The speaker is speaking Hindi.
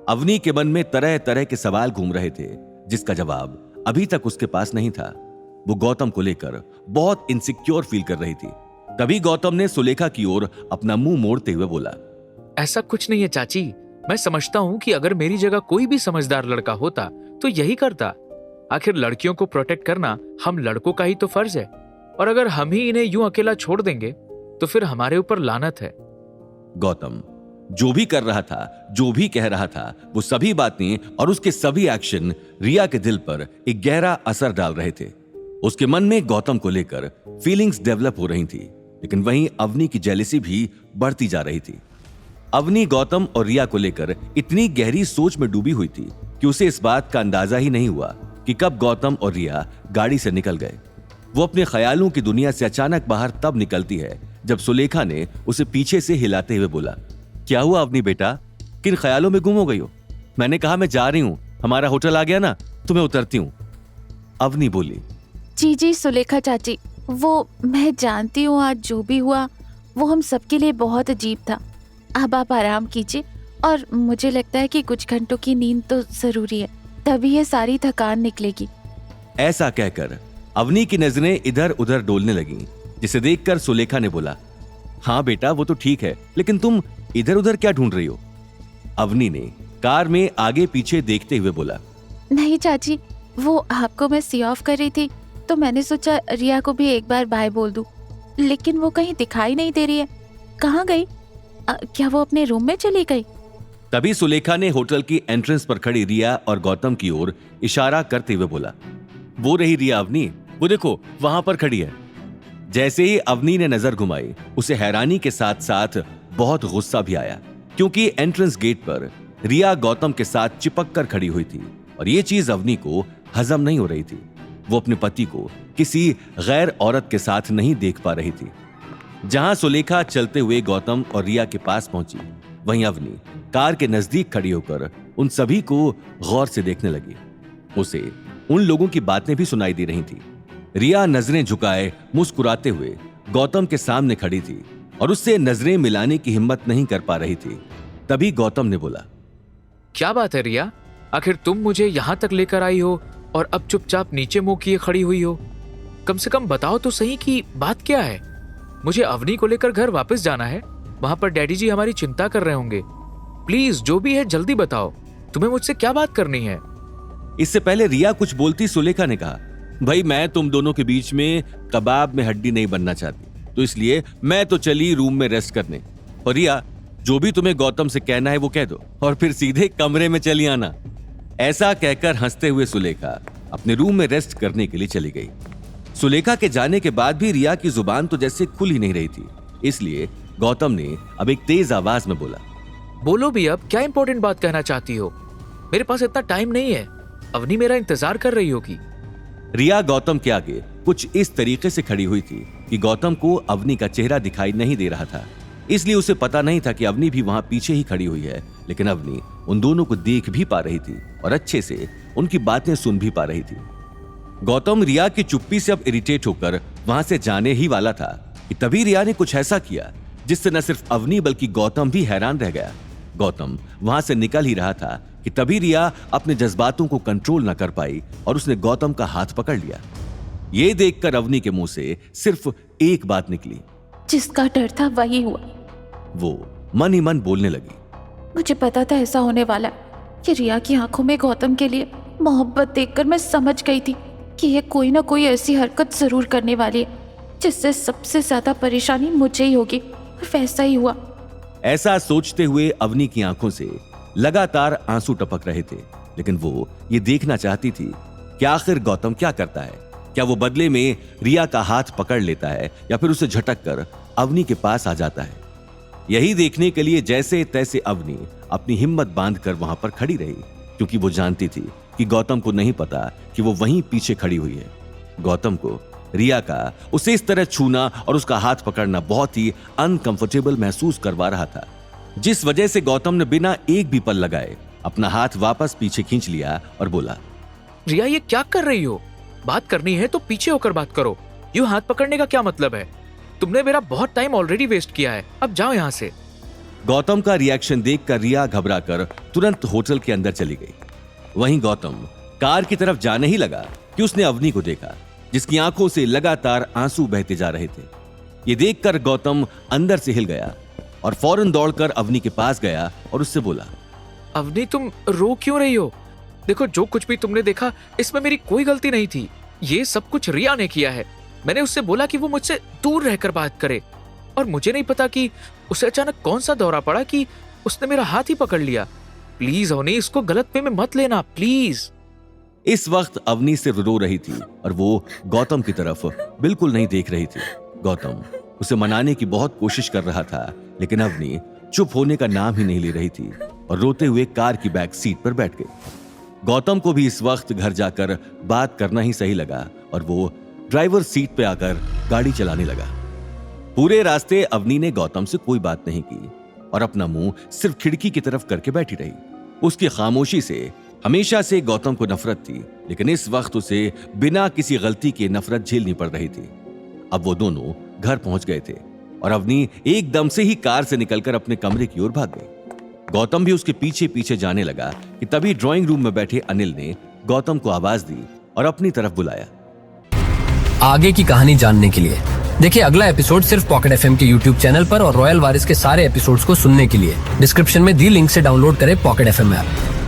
अवनी के मन में तरह तरह के सवाल घूम रहे थे जिसका जवाब अभी तक उसके पास नहीं था। वो गौतम को लेकर बहुत इनसिक्योर फील कर रही थी। तभी गौतम ने सुलेखा की ओर अपना मुंह मोड़ते हुए बोला, ऐसा कुछ नहीं है चाची, मैं समझता हूँ कि अगर मेरी जगह कोई भी समझदार लड़का होता तो यही करता। आखिर लड़कियों को प्रोटेक्ट करना हम लड़कों का ही तो फर्ज है, और अगर हम ही इन्हें यूं अकेला छोड़ देंगे तो फिर हमारे ऊपर लानत है। गौतम जो भी कर रहा था, जो भी कह रहा था, वो सभी बातें और उसके सभी एक्शन रिया के दिल पर एक गहरा असर डाल रहे थे। उसके मन में गौतम को लेकर फीलिंग्स डेवलप हो रही थी, लेकिन वहीं अवनी की जेलसी भी बढ़ती जा रही थी। अवनी गौतम और रिया को लेकर इतनी गहरी सोच में डूबी हुई थी कि उसे इस बात का अंदाजा ही नहीं हुआ कि कब गौतम और रिया गाड़ी से निकल गए। वो अपने ख्यालों की दुनिया से अचानक बाहर तब निकलती है जब सुलेखा ने उसे पीछे से हिलाते हुए बोला, क्या हुआ अवनी बेटा, किन ख्यालों में गुम हो गई हो? मैंने कहा मैं जा रही हूं, हमारा होटल आ गया ना, तो मैं उतरती हूं। अवनी बोली, जी जी सुलेखा चाची, वो मैं जानती हूँ आज जो भी हुआ वो हम सबके लिए बहुत अजीब था। अब आप आराम कीजिए, और मुझे लगता है कि कुछ घंटों की नींद तो जरूरी है, तभी ये सारी थकान निकलेगी। ऐसा कहकर अवनी की नजरें इधर उधर डोलने लगीं, जिसे देखकर सुलेखा ने बोला, हाँ बेटा वो तो ठीक है, लेकिन तुम इधर उधर क्या ढूंढ रही हो? अवनी ने कार में आगे पीछे देखते हुए बोला, नहीं चाची, वो आपको मैं सी ऑफ कर रही थी तो मैंने सोचा रिया को भी एक बार बाय बोल दूं, लेकिन वो कहीं दिखाई नहीं दे रही है। कहाँ गई? क्या वो अपने रूम में चली गई? तभी सुलेखा ने होटल की एंट्रेंस पर खड़ी रिया और गौतम की ओर इशारा करते हुए बोला, वो रही रिया अवनी, वो देखो वहां पर खड़ी है। जैसे ही अवनी ने नजर घुमाई, उसे हैरानी के साथ साथ बहुत गुस्सा भी आया, क्योंकि एंट्रेंस गेट पर रिया गौतम के साथ चिपक कर खड़ी हुई थी और ये चीज अवनी को हजम नहीं हो रही थी। वो अपने पति को किसी गैर औरत के साथ नहीं देख पा रही थी। जहां सुलेखा चलते हुए गौतम और रिया के पास पहुंची, वहीं अवनी कार के नजदीक खड़ी होकर उन सभी को गौर से देखने लगी। उसे उन लोगों की बातें भी सुनाई दे रही थी। रिया नजरें झुकाए मुस्कुराते हुए गौतम के सामने खड़ी थी और उससे नजरें मिलाने की हिम्मत नहीं कर पा रही थी। तभी गौतम ने बोला, क्या बात है रिया, आखिर तुम मुझे यहाँ तक लेकर आई हो और अब चुपचाप नीचे मुंह किए खड़ी हुई हो? कम से कम बताओ तो सही कि बात क्या है। मुझे अवनी को लेकर घर वापस जाना है, वहां पर डैडी जी हमारी चिंता कर रहे होंगे। प्लीज जो भी है जल्दी बताओ, तुम्हें मुझसे क्या बात करनी है? इससे पहले रिया कुछ बोलती सुलेखा ने कहा, भाई मैं तुम दोनों के बीच में कबाब में हड्डी नहीं बनना चाहती, तो इसलिए मैं तो चली रूम में रेस्ट करने। और रिया जो भी तुम्हें गौतम से कहना है वो कह दो और फिर सीधे कमरे में चली आना। ऐसा कहकर हंसते हुए सुलेखा अपने रूम में रेस्ट करने के लिए चली गई। सुलेखा के जाने के बाद भी रिया की जुबान तो जैसे खुल ही नहीं रही थी, इसलिए गौतम ने अब एक तेज आवाज में बोला, बोलो भी, अब क्या इंपॉर्टेंट बात कहना चाहती हो? मेरे पास इतना टाइम नहीं है, अवनी मेरा इंतजार कर रही होगी। रिया गौतम के आगे कुछ इस तरीके से खड़ी हुई थी कि गौतम को अवनी का चेहरा दिखाई नहीं दे रहा था, इसलिए उसे पता नहीं था कि अवनी भी वहां पीछे ही खड़ी हुई है। लेकिन अवनी उन दोनों को देख भी पा रही थी और अच्छे से उनकी बातें सुन भी पा रही थी। गौतम रिया की चुप्पी से अब इरिटेट होकर वहां से जाने ही वाला था कि तभी रिया ने कुछ ऐसा किया जिससे न सिर्फ अवनी बल्कि गौतम भी हैरान रह गया। गौतम वहां से निकल ही रहा था कि तभी रिया अपने जज्बातों को कंट्रोल न कर पाई और उसने गौतम का हाथ पकड़ लिया। ये देखकर अवनी के मुंह से सिर्फ एक बात निकली, जिसका डर था वही हुआ। वो मन ही मन बोलने लगी, मुझे पता था ऐसा होने वाला। कि रिया की आंखों में गौतम के लिए मोहब्बत देखकर मैं समझ गई थी कि ये कोई ना कोई ऐसी हरकत जरूर करने वाली है जिससे सबसे ज्यादा परेशानी मुझे ही होगी, और वैसा ही हुआ। ऐसा सोचते हुए अवनी की आंखों से लगातार आंसू टपक रहे थे, लेकिन वो ये देखना चाहती थी कि आखिर गौतम क्या करता है। क्या वो बदले में रिया का हाथ पकड़ लेता है या फिर उसे झटक कर अवनी के पास आ जाता है। यही देखने के लिए जैसे तैसे अवनी अपनी हिम्मत बांधकर वहां पर खड़ी रही, क्योंकि वो जानती थी कि गौतम को नहीं पता कि वो वहीं पीछे खड़ी हुई है। गौतम को रिया का उसे इस तरह छूना और उसका हाथ पकड़ना बहुत ही अनकंफर्टेबल महसूस करवा रहा था, जिस वजह से गौतम ने बिना एक भी पल लगाए अपना हाथ वापस पीछे खींच लिया और बोला, रिया ये क्या कर रही हो? बात करनी है तो पीछे होकर बात करो, यूं हाथ पकड़ने का क्या मतलब है? तुमने मेरा बहुत टाइम ऑलरेडी वेस्ट किया है, अब जाओ यहाँ से। गौतम का रिएक्शन देखकर रिया घबराकर तुरंत होटल के अंदर चली गई। वहीं गौतम कार की तरफ जाने ही लगा कि उसने अवनी को देखा, जिसकी आंखों से लगातार आंसू बहते जा रहे थे। ये देखकर गौतम अंदर से हिल गया और फौरन दौड़कर अवनी के पास गया और उससे बोला, अवनी तुम रो क्यों रही हो? देखो जो कुछ भी तुमने देखा इसमें मेरी कोई गलती नहीं थी। ये सब कुछ रिया ने किया है। मैंने उससे बोला कि वो मुझसे दूर रहकर बात करे और मुझे नहीं पता कि उसे अचानक कौन सा दौरा पड़ा कि उसने मेरा हाथ ही पकड़ लिया। प्लीज अवनी, इसको गलत वे में मत लेना प्लीज। इस वक्त अवनी सिर्फ रो रही थी और वो गौतम की तरफ बिल्कुल नहीं देख रही थी। गौतम उसे मनाने की बहुत कोशिश कर रहा था, लेकिन अवनी चुप होने का नाम ही नहीं ले रही थी और रोते हुए कार की बैक सीट पर बैठ गई। गौतम को भी इस वक्त घर जाकर बात करना ही सही लगा और वो ड्राइवर सीट पे आकर गाड़ी चलाने लगा। पूरे रास्ते अवनी ने गौतम से कोई बात नहीं की और अपना मुंह सिर्फ खिड़की की तरफ करके बैठी रही। उसकी खामोशी से हमेशा से गौतम को नफरत थी, लेकिन इस वक्त उसे बिना किसी गलती के नफरत झेलनी पड़ रही थी। अब वो दोनों घर पहुंच गए थे और अवनी एकदम से ही कार से निकलकर अपने कमरे की ओर भाग गई। गौतम भी उसके पीछे पीछे जाने लगा कि तभी ड्राइंग रूम में बैठे अनिल ने गौतम को आवाज दी और अपनी तरफ बुलाया। आगे की कहानी जानने के लिए देखिए अगला एपिसोड सिर्फ पॉकेट एफएम के यूट्यूब चैनल पर और रॉयल वारिस के सारे एपिसोड्स को सुनने के लिए डिस्क्रिप्शन में दी लिंक से डाउनलोड करें पॉकेट एफएम ऐप।